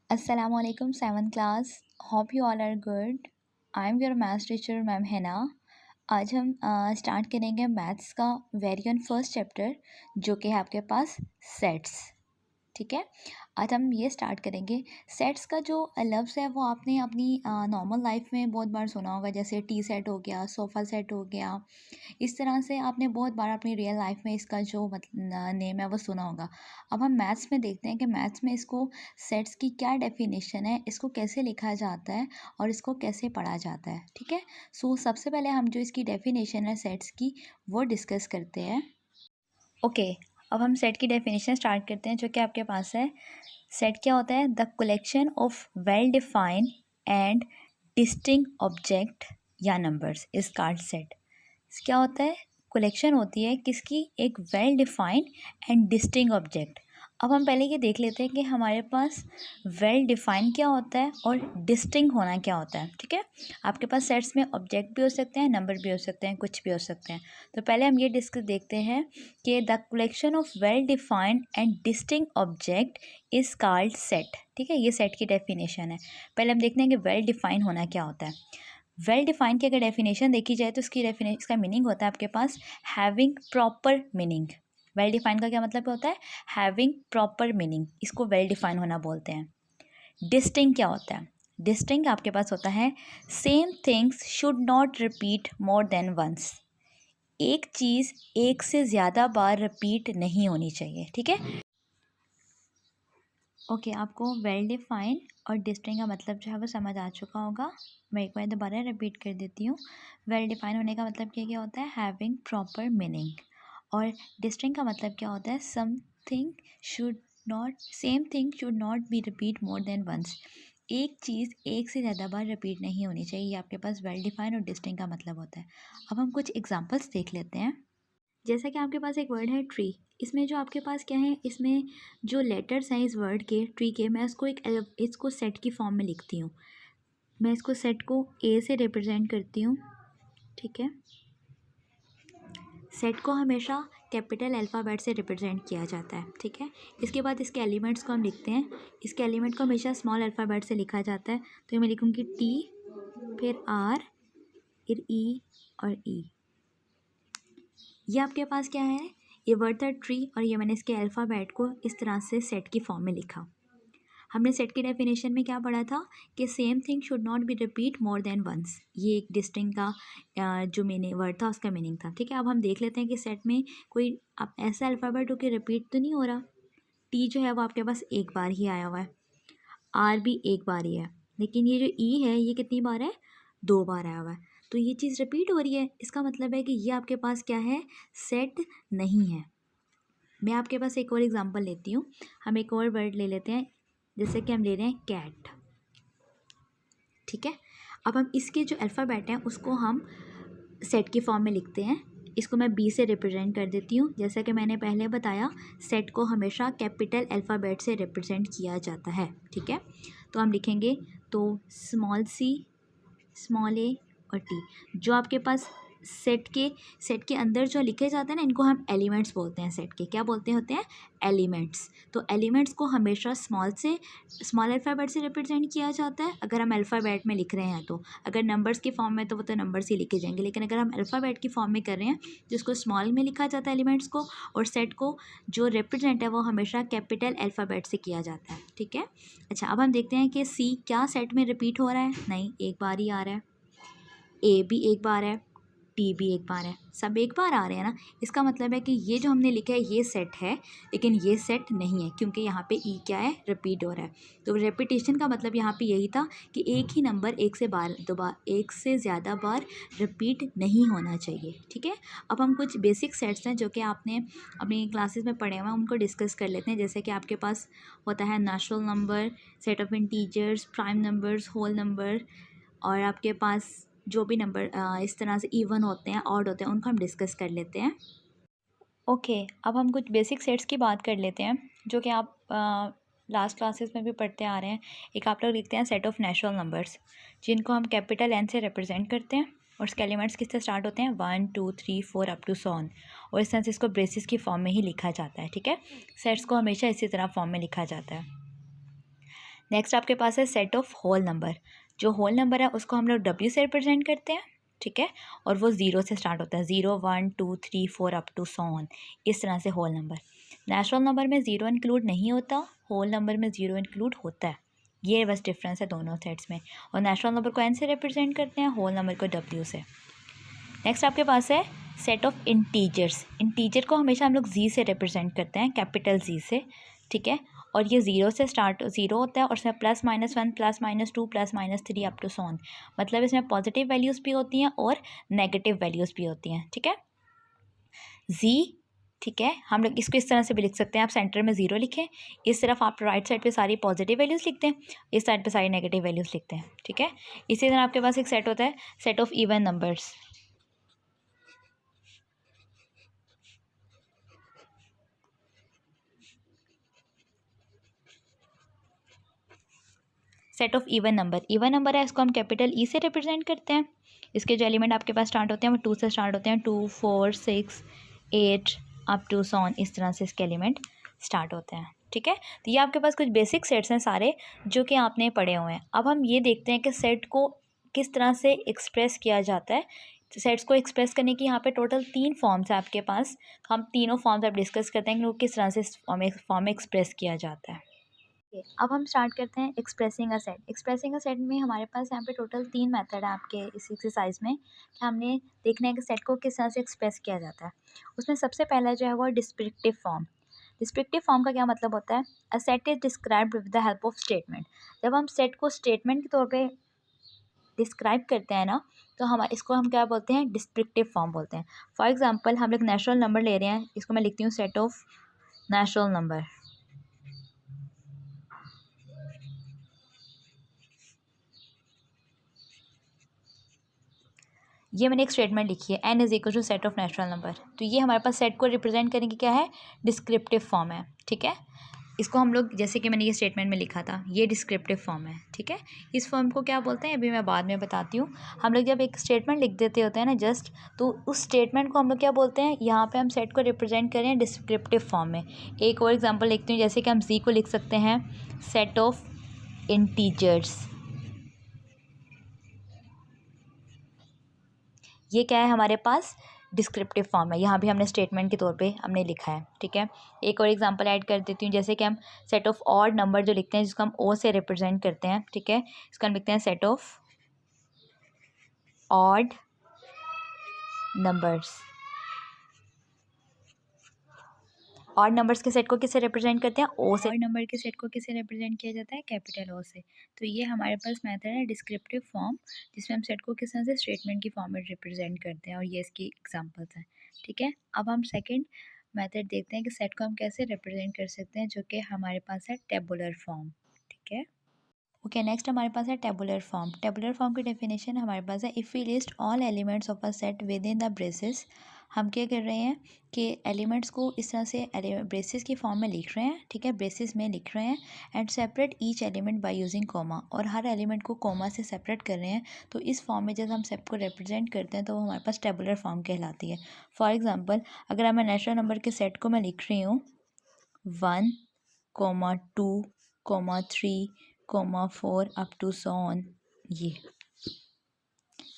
Assalamualaikum 7th class. Hope you all are good. I am your maths teacher ma'am हैना. आज हम start करेंगे maths का very on first chapter जो कि है आपके पास सेट्स. ठीक है, आज हम ये स्टार्ट करेंगे. सेट्स का जो लफ्ज़ है वो आपने अपनी नॉर्मल लाइफ में बहुत बार सुना होगा, जैसे टी सेट हो गया, सोफ़ा सेट हो गया. इस तरह से आपने बहुत बार अपनी रियल लाइफ में इसका जो नेम है वो सुना होगा. अब हम मैथ्स में देखते हैं कि मैथ्स में इसको सेट्स की क्या डेफिनेशन है, इसको कैसे लिखा जाता है और इसको कैसे पढ़ा जाता है. ठीक है, सो सबसे पहले हम जो इसकी डेफिनेशन है सेट्स की वो डिस्कस करते हैं. ओके, अब हम सेट की डेफिनेशन स्टार्ट करते हैं जो कि आपके पास है. सेट क्या होता है? The collection of well defined and distinct object या नंबर्स इज कॉल्ड सेट. क्या होता है? कलेक्शन होती है किसकी? एक well defined and distinct object. अब हम पहले ये देख लेते हैं कि हमारे पास वेल डिफाइंड क्या होता है और डिस्टिंक्ट होना क्या होता है. ठीक है, आपके पास सेट्स में ऑब्जेक्ट भी हो सकते हैं, नंबर भी हो सकते हैं, कुछ भी हो सकते हैं. तो पहले हम ये डिस्कस देखते हैं कि the collection of well defined and distinct object is called set. ठीक है, ये सेट की डेफिनेशन है. पहले हम देखते हैं कि वेल डिफाइंड होना क्या होता है. वेल डिफाइन की अगर डेफिनेशन देखी जाए तो इसका मीनिंग होता है आपके पास having proper meaning. Well define का क्या मतलब होता है? हैविंग प्रॉपर मीनिंग, इसको वेल डिफाइन होना बोलते हैं. डिस्टिंक्ट क्या होता है? डिस्टिंक्ट आपके पास होता है same things should not repeat more than once. एक चीज़ एक से ज़्यादा बार रिपीट नहीं होनी चाहिए. ठीक है, ओके, आपको वेल डिफाइन और डिस्टिंक्ट का मतलब जो है वो समझ आ चुका होगा. मैं एक बार दोबारा रिपीट कर देती हूँ. वेल डिफाइन होने का मतलब क्या क्या होता है? Having proper meaning. और डिस्टिंक्ट का मतलब क्या होता है? Same thing should not be repeat more than once. एक चीज़ एक से ज़्यादा बार रिपीट नहीं होनी चाहिए. ये आपके पास वेल डिफाइन और डिस्टिंक्ट का मतलब होता है. अब हम कुछ एग्जाम्पल्स देख लेते हैं. जैसा कि आपके पास एक वर्ड है ट्री. इसमें जो आपके पास क्या है, इसमें जो लेटर्स हैं इस वर्ड के ट्री के, मैं इसको सेट की फॉर्म में लिखती हूँ. मैं इसको सेट को ए से रिप्रेजेंट करती हूँ. ठीक है, सेट को हमेशा कैपिटल अल्फ़ाबेट से रिप्रेजेंट किया जाता है. ठीक है, इसके बाद इसके एलिमेंट्स को हम लिखते हैं. इसके एलिमेंट को हमेशा स्मॉल अल्फ़ाबेट से लिखा जाता है. तो मैं लिखूँगी टी, फिर आर, फिर ई और ई. ये आपके पास क्या है? ये वर्ड था ट्री और ये मैंने इसके अल्फ़ाबेट को इस तरह से सेट की फॉर्म में लिखा. हमने सेट की डेफिनेशन में क्या पढ़ा था कि same thing should not be repeat more than once. ये एक डिस्टिंक्ट का जो मीनिंग वर्ड था उसका मीनिंग था. ठीक है, अब हम देख लेते हैं कि सेट में कोई अब ऐसा अल्फ़ाबेट हो कि रिपीट तो नहीं हो रहा. टी जो है वो आपके पास एक बार ही आया हुआ है, आर भी एक बार ही है, लेकिन ये जो ई है ये कितनी बार है? 2 बार आया हुआ है. तो ये चीज़ रिपीट हो रही है. इसका मतलब है कि ये आपके पास क्या है? सेट नहीं है. मैं आपके पास एक और एग्जांपल लेती हूँ. हम एक और वर्ड ले लेते हैं, जैसे कि हम ले रहे हैं कैट. ठीक है, अब हम इसके जो अल्फ़ाबेट हैं उसको हम सेट की फॉर्म में लिखते हैं. इसको मैं बी से रिप्रेजेंट कर देती हूँ. जैसा कि मैंने पहले बताया, सेट को हमेशा कैपिटल अल्फ़ाबेट से रिप्रेजेंट किया जाता है. ठीक है, तो हम लिखेंगे तो स्मॉल सी, स्मॉल ए और टी. जो आपके पास सेट के अंदर जो लिखे जाते हैं ना, इनको हम एलिमेंट्स बोलते हैं. सेट के क्या बोलते होते हैं? एलिमेंट्स. तो एलिमेंट्स को हमेशा स्मॉल अल्फ़ाबेट से रिप्रेजेंट किया जाता है अगर हम अल्फ़ाबेट में लिख रहे हैं. तो अगर नंबर्स की फॉर्म में तो वो तो नंबर्स ही लिखे जाएंगे, लेकिन अगर हम अल्फ़ाबेट की फॉर्म में कर रहे हैं जिसको स्मॉल में लिखा जाता है एलिमेंट्स को, और सेट को जो रिप्रेजेंट है वो हमेशा कैपिटल अल्फ़ाबेट से किया जाता है. ठीक है, अच्छा, अब हम देखते हैं कि सी क्या सेट में रिपीट हो रहा है? नहीं, एक बार ही आ रहा है. ए भी एक बार है, टी भी एक बार है, सब एक बार आ रहे हैं ना. इसका मतलब है कि ये जो हमने लिखा है ये सेट है, लेकिन ये सेट नहीं है क्योंकि यहाँ पे ई क्या है? रिपीट हो रहा है. तो रेपिटेशन का मतलब यहाँ पे यही था कि एक ही नंबर एक से ज़्यादा बार रिपीट नहीं होना चाहिए. ठीक है, अब हम कुछ बेसिक सेट्स हैं जो कि आपने अपनी क्लासेस में पढ़े हुए हैं उनको डिस्कस कर लेते हैं. जैसे कि आपके पास होता है natural number, set of integers, prime numbers, whole number, और आपके पास जो भी नंबर इस तरह से इवन होते हैं, ऑड होते हैं, उनको हम डिस्कस कर लेते हैं. ओके, अब हम कुछ बेसिक सेट्स की बात कर लेते हैं जो कि आप लास्ट क्लासेस में भी पढ़ते आ रहे हैं. एक आप लोग लिखते हैं सेट ऑफ नेचुरल नंबर्स, जिनको हम कैपिटल एन से रिप्रेजेंट करते हैं, और इसके एलिमेंट्स किससे स्टार्ट होते हैं? 1 2 3 4 अप टू सो ऑन. और इस तरह से इसको ब्रेसिस की फॉर्म में ही लिखा जाता है. ठीक है, सेट्स को हमेशा इसी तरह फॉर्म में लिखा जाता है. नेक्स्ट आपके पास है सेट ऑफ होल नंबर। जो होल नंबर है उसको हम लोग W से रिप्रेजेंट करते हैं, ठीक है, और वो 0 से स्टार्ट होता है, 0 1 2 3 4 अप टू सो ऑन, इस तरह से होल नंबर। नेचुरल नंबर में 0 इंक्लूड नहीं होता, होल नंबर में 0 इंक्लूड होता है, ये बस डिफरेंस है दोनों सेट्स में। और नेचुरल नंबर को N से रिप्रेजेंट करते हैं, होल नंबर को W से। नेक्स्ट आपके पास है सेट ऑफ इंटीजर्स। इंटीजर को हमेशा हम लोग Z से रिप्रेजेंट करते हैं, कैपिटल Z से, ठीक है, और ये 0 से स्टार्ट 0 होता है और इसमें +-1 +-2 +-3 अप टू सो ऑन, मतलब इसमें पॉजिटिव वैल्यूज़ भी होती हैं और नेगेटिव वैल्यूज़ भी होती हैं, ठीक है। Z, ठीक है, हम लोग इसको इस तरह से भी लिख सकते हैं, आप सेंटर में 0 लिखें, इस तरफ आप राइट साइड पे सारी पॉजिटिव वैल्यूज़ लिखते हैं, इस साइड पे सारी नेगेटिव वैल्यूज़ लिखते हैं, ठीक है। इसी तरह आपके पास एक सेट होता है set of even numbers. Set of even number है, इसको हम कैपिटल E से रिप्रेजेंट करते हैं। इसके जो एलिमेंट आपके पास स्टार्ट होते हैं वो 2 से स्टार्ट होते हैं, 2 4 6 8 अप टू सो ऑन, इस तरह से इसके एलिमेंट स्टार्ट होते हैं, ठीक है। तो ये आपके पास कुछ बेसिक सेट्स हैं सारे जो कि आपने पढ़े हुए हैं। अब हम ये देखते हैं कि सेट को किस तरह से एक्सप्रेस किया जाता है। तो सेट्स को एक्सप्रेस करने की यहाँ पे टोटल 3 फॉर्म्स है आपके पास, हम तीनों फॉर्म्स अब डिस्कस करते हैं कि वो किस तरह से फॉर्म में एक्सप्रेस किया जाता है। अब हम स्टार्ट करते हैं expressing a set. Expressing a set में हमारे पास यहाँ पे टोटल 3 मेथड है आपके इस एक्सरसाइज में कि हमने देखना है कि सेट को किस तरह से एक्सप्रेस किया जाता है। उसमें सबसे पहला जो है वो डिस्क्रिप्टिव फॉर्म। डिस्क्रिप्टिव फॉर्म का क्या मतलब होता है? A set is described with the help of statement. जब हम सेट को स्टेटमेंट के तौर पे डिस्क्राइब करते हैं ना, तो हम इसको हम क्या बोलते हैं? डिस्क्रिप्टिव फॉर्म बोलते हैं। फॉर एग्जाम्पल हम लोग नेचुरल नंबर ले रहे हैं, इसको मैं लिखती हूँ सेट ऑफ नेचुरल नंबर। ये मैंने एक स्टेटमेंट लिखी है, n is equal to set of natural number. तो ये हमारे पास सेट को रिप्रेजेंट करने की क्या है? डिस्क्रिप्टिव फॉर्म है, ठीक है। इसको हम लोग, जैसे कि मैंने ये स्टेटमेंट में लिखा था, ये डिस्क्रिप्टिव फॉर्म है, ठीक है। इस फॉर्म को क्या बोलते हैं अभी मैं बाद में बताती हूँ। हम लोग जब एक स्टेटमेंट लिख देते होते हैं ना जस्ट, तो उस स्टेटमेंट को हम लोग क्या बोलते हैं? यहाँ पे हम सेट को रिप्रेजेंट करें डिस्क्रिप्टिव फॉर्म में। एक और एग्जाम्पल लिखती हूँ, जैसे कि हम Z को लिख सकते हैं सेट ऑफ इंटीजर्स। ये क्या है हमारे पास? डिस्क्रिप्टिव फॉर्म है, यहाँ भी हमने स्टेटमेंट के तौर पे हमने लिखा है, ठीक है। एक और एग्जांपल ऐड कर देती हूँ, जैसे कि हम सेट ऑफ ऑड नंबर जो लिखते हैं जिसको हम O से रिप्रेजेंट करते हैं, ठीक है, इसको हम लिखते हैं set of odd numbers. Odd numbers के सेट को किससे रिप्रेजेंट करते हैं? O से। ऑड नंबर के सेट को किससे रिप्रेजेंट किया जाता है? कैपिटल O से। तो ये हमारे पास मेथड है डिस्क्रिप्टिव फॉर्म, जिसमें हम सेट को किस तरह से स्टेटमेंट की फॉर्म में रिप्रेजेंट करते हैं, और ये इसकी एग्जांपल्स हैं, ठीक है। अब हम सेकंड मेथड देखते हैं कि सेट को हम कैसे रिप्रेजेंट कर सकते हैं, जो कि हमारे पास है टेबुलर फॉर्म, ठीक है। ओके, नेक्स्ट हमारे पास है टेबुलर फॉर्म। टेबुलर फॉर्म की डेफिनेशन हमारे पास है, if we list all elements of a set within the braces. हम क्या कर रहे हैं कि एलिमेंट्स को इस तरह से ब्रेसेस की फॉर्म में लिख रहे हैं, ठीक है, ब्रेसेस में लिख रहे हैं, and separate each element by using comma, और हर एलिमेंट को कोमा से सेपरेट कर रहे हैं। तो इस फॉर्म में जब हम सेट को रिप्रेजेंट करते हैं तो वो हमारे पास टेबुलर फॉर्म कहलाती है। फॉर एग्जाम्पल, अगर मैं नेचुरल नंबर के सेट को मैं लिख रही हूँ 1, 2, 3, 4 अप टू सो ऑन, ये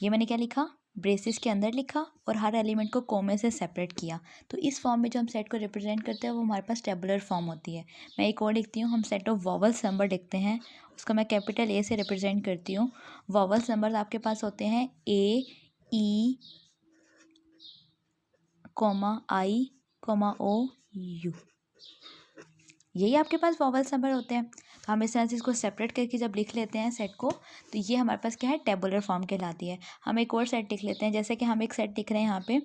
मैंने क्या लिखा? ब्रेसेस के अंदर लिखा और हर एलिमेंट को कोमे से सेपरेट किया। तो इस फॉर्म में जो हम सेट को रिप्रेजेंट करते हैं वो हमारे पास टेबुलर फॉर्म होती है। मैं एक और लिखती हूँ, हम सेट ऑफ वॉवल्स नंबर लिखते हैं, उसको मैं कैपिटल A से रिप्रेजेंट करती हूँ। वॉवल्स नंबर आपके पास होते हैं A, E, I, O, U, यही आपके पास वॉवल्स नंबर होते हैं। तो हम इस तरह से इसको सेपरेट करके जब लिख लेते हैं सेट को, तो ये हमारे पास क्या है? टेबुलर फॉर्म कहलाती है। हम एक और सेट लिख लेते हैं, जैसे कि हम एक सेट लिख रहे हैं यहाँ पे,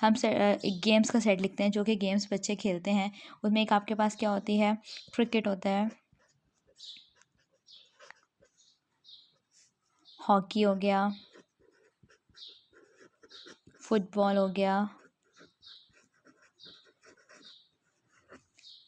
हम एक गेम्स का सेट लिखते हैं जो कि गेम्स बच्चे खेलते हैं। उसमें एक आपके पास क्या होती है? क्रिकेट होता है, हॉकी हो गया, फुटबॉल हो गया,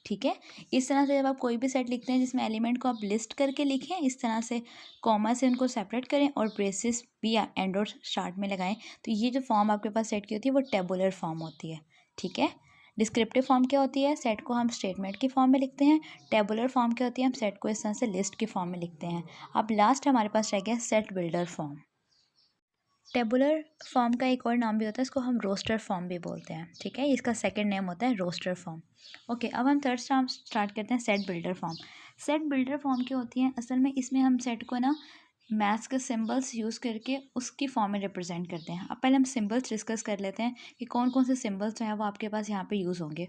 ठीक है। इस तरह से जब आप कोई भी सेट लिखते हैं जिसमें एलिमेंट को आप लिस्ट करके लिखें, इस तरह से कॉमा से उनको सेपरेट करें और ब्रेसेस भी एंड और स्टार्ट में लगाएं, तो ये जो फॉर्म आपके पास सेट की होती है वो टेबुलर फॉर्म होती है, ठीक है। डिस्क्रिप्टिव फॉर्म क्या होती है, सेट को हम स्टेटमेंट की फॉर्म में लिखते हैं। टेबुलर फॉर्म क्या होती है, हम सेट को इस तरह से लिस्ट की फॉर्म में लिखते हैं। अब लास्ट हमारे पास रह गया set builder form. Tabular form का एक और नाम भी होता है, इसको हम रोस्टर फॉर्म भी बोलते हैं, ठीक है। इसका सेकंड नेम होता है रोस्टर फॉर्म। ओके, अब हम थर्ड स्टार्ट करते हैं set builder form. Set builder form क्या होती है, असल में इसमें हम सेट को ना मैथ्स के सिंबल्स यूज़ करके उसकी फॉर्म में रिप्रेजेंट करते हैं। अब पहले हम सिंबल्स डिस्कस कर लेते हैं कि कौन कौन से सिंबल्स जो हैं वो आपके पास यहाँ पे यूज़ होंगे।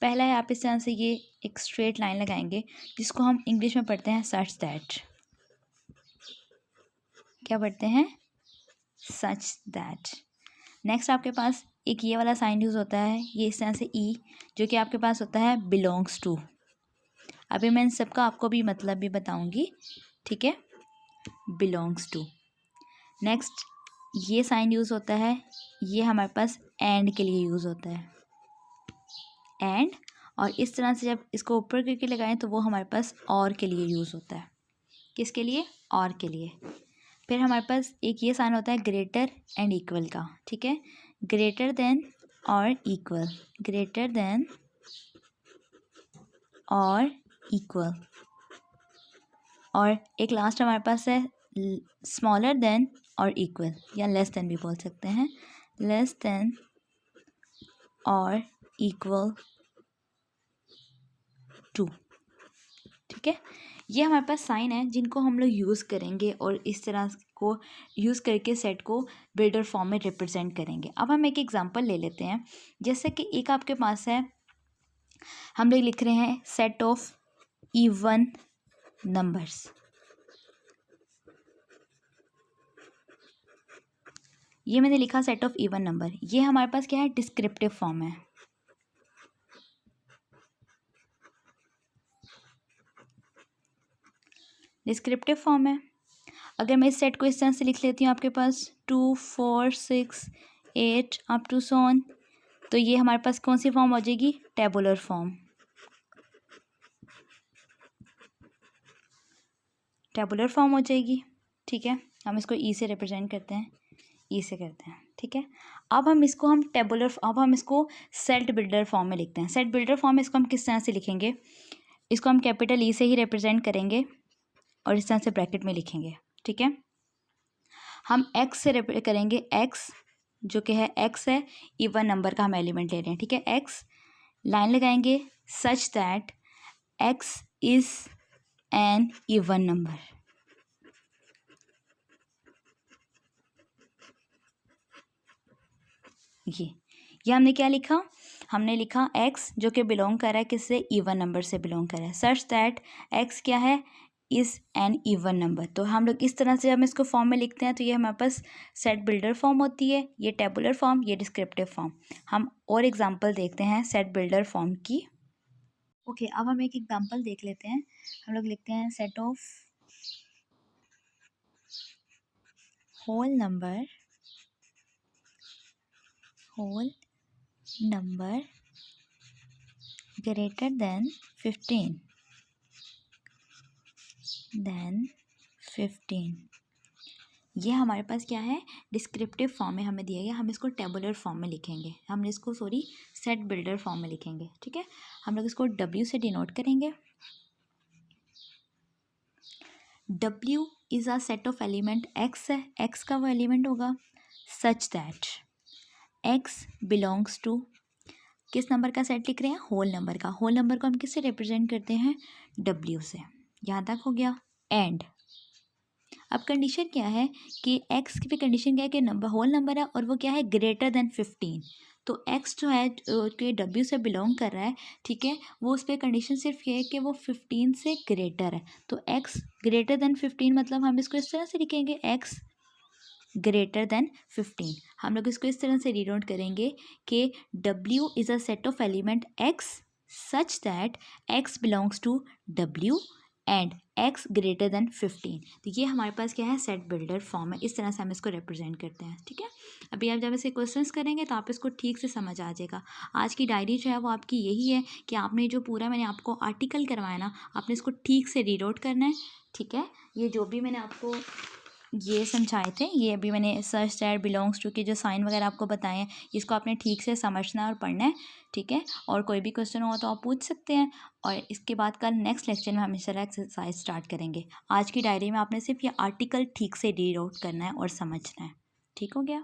पहला है, आप इस तरह से ये एक स्ट्रेट लाइन लगाएंगे जिसको हम इंग्लिश में पढ़ते हैं सच दैट। क्या पढ़ते हैं, सच दैट। नेक्स्ट आपके पास एक ये वाला साइन यूज़ होता है, ये इस तरह से ई, जो कि आपके पास होता है बिलोंग्स टू। अभी मैं इन सबका आपको भी मतलब भी बताऊंगी, ठीक है, बिलोंग्स टू। नेक्स्ट ये साइन यूज़ होता है, ये हमारे पास एंड के लिए यूज़ होता है, एंड। और इस तरह से जब इसको ऊपर करके लगाएं तो वो हमारे पास और के लिए यूज़ होता है। किसके लिए, और के लिए। फिर हमारे पास एक ये साइन होता है ग्रेटर एंड इक्वल का, ठीक है, ग्रेटर देन और इक्वल, ग्रेटर देन और इक्वल। और एक लास्ट हमारे पास है स्मॉलर देन और इक्वल, या लेस देन भी बोल सकते हैं, लेस देन और इक्वल टू, ठीक है। ये हमारे पास साइन है जिनको हम लोग यूज़ करेंगे और इस तरह को यूज़ करके सेट को बिल्डर फॉर्म में रिप्रेजेंट करेंगे। अब हम एक एग्जांपल ले लेते हैं, जैसे कि एक आपके पास है, हम लोग लिख रहे हैं सेट ऑफ इवन नंबर्स। ये मैंने लिखा सेट ऑफ इवन नंबर, ये हमारे पास क्या है, डिस्क्रिप्टिव फॉर्म है। डिस्क्रिप्टिव फॉर्म है। अगर मैं इस सेट को इस तरह से लिख लेती हूँ, आपके पास 2 4 6 8 अप टू सो ऑन, तो ये हमारे पास कौन सी फॉर्म हो जाएगी, टेबुलर फॉर्म। टेबुलर फॉर्म हो जाएगी, ठीक है। हम इसको ई से रिप्रेजेंट करते हैं, ई से करते हैं, ठीक है। अब हम इसको अब हम इसको सेट बिल्डर फॉर्म में लिखते हैं। सेट बिल्डर फॉर्म में इसको हम किस तरह से लिखेंगे, इसको हम कैपिटल ई से ही रिप्रेजेंट करेंगे और इस तरह से ब्रैकेट में लिखेंगे, ठीक है। हम एक्स से रिप्रेजेंट करेंगे, एक्स जो कि है, एक्स है इवन नंबर का हम एलिमेंट ले रहे हैं, ठीक है। एक्स लाइन लगाएंगे such that x is an even number. ये हमने क्या लिखा, हमने लिखा एक्स जो कि बिलोंग कर रहा है किससे, इवन नंबर से बिलोंग कर रहा है। सच दैट एक्स क्या है, इज़ एन इवन नंबर। तो हम लोग इस तरह से जब इसको फॉर्म में लिखते हैं तो ये हमारे पास सेट बिल्डर फॉर्म होती है, ये टेबुलर फॉर्म, ये डिस्क्रिप्टिव फॉर्म। हम और एग्जांपल देखते हैं सेट बिल्डर फॉर्म की। ओके, अब हम एक एग्जांपल देख लेते हैं। हम लोग लिखते हैं set of whole number greater than 15 ये हमारे पास क्या है, डिस्क्रिप्टिव फॉर्म में हमें दिया गया, हम इसको टेबुलर फॉर्म में लिखेंगे, हम इसको सेट बिल्डर फॉर्म में लिखेंगे, ठीक है। हम लोग इसको W से डिनोट करेंगे। W is a set of element, X है, X का वो एलिमेंट होगा such that X belongs to, किस नंबर का सेट लिख रहे हैं, होल नंबर का। होल नंबर को हम किससे रिप्रेजेंट करते हैं, W से। यहाँ तक हो गया, एंड। अब कंडीशन क्या है कि x की भी कंडीशन क्या है कि नंबर होल नंबर है और वो क्या है, ग्रेटर देन 15। तो x जो है कि W से बिलोंग कर रहा है, ठीक है, वो उस पर कंडीशन सिर्फ ये है कि वो 15 से ग्रेटर है। तो x ग्रेटर देन 15 मतलब हम इसको इस तरह से लिखेंगे, x ग्रेटर देन 15। हम लोग इसको इस तरह से रीनोट करेंगे कि W is a set of element x such that x belongs to W and x greater than 15। तो ये हमारे पास क्या है, सेट बिल्डर फॉर्म है। इस तरह से हम इसको रिप्रेजेंट करते हैं, ठीक है। अभी आप जब इसे क्वेश्चंस करेंगे तो आप इसको ठीक से समझ आ जाएगा। आज की डायरी जो है वो आपकी यही है कि आपने जो पूरा मैंने आपको आर्टिकल करवाया ना, आपने इसको ठीक से रीड आउट करना है, ठीक है। ये जो भी मैंने आपको ये समझाए थे, ये अभी मैंने सच दैट बिलोंग्स टू के जो साइन वगैरह आपको बताए हैं, इसको आपने ठीक से समझना और पढ़ना है, ठीक है। और कोई भी क्वेश्चन होगा तो आप पूछ सकते हैं। और इसके बाद कल नेक्स्ट लेक्चर में हम इस तरह एक्सरसाइज स्टार्ट करेंगे। आज की डायरी में आपने सिर्फ ये आर्टिकल ठीक से रीड आउट करना है और समझना है। ठीक हो गया।